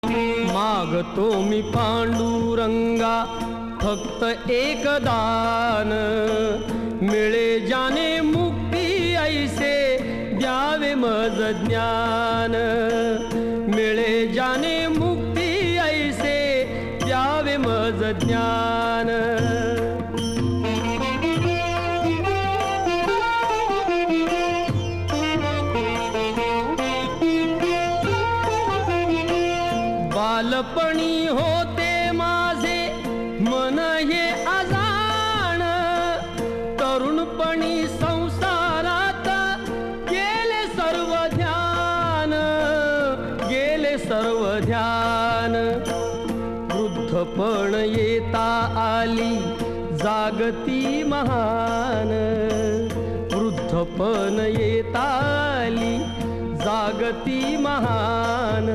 मागतो मी पांडुरंगा फक्त एक दान, मिळे जाने मुक्ती ऐसे द्यावे मज ज्ञान, मिळे जाने मुक्ती ऐसे द्यावे मज ज्ञान। बालपणी होते माझे मन हे अजाण, तरुणपणी संसारात गेले सर्व ध्यान, गेले सर्व ध्यान। वृद्धपण येता आली जागती महान, वृद्धपण येता आली जागती महान।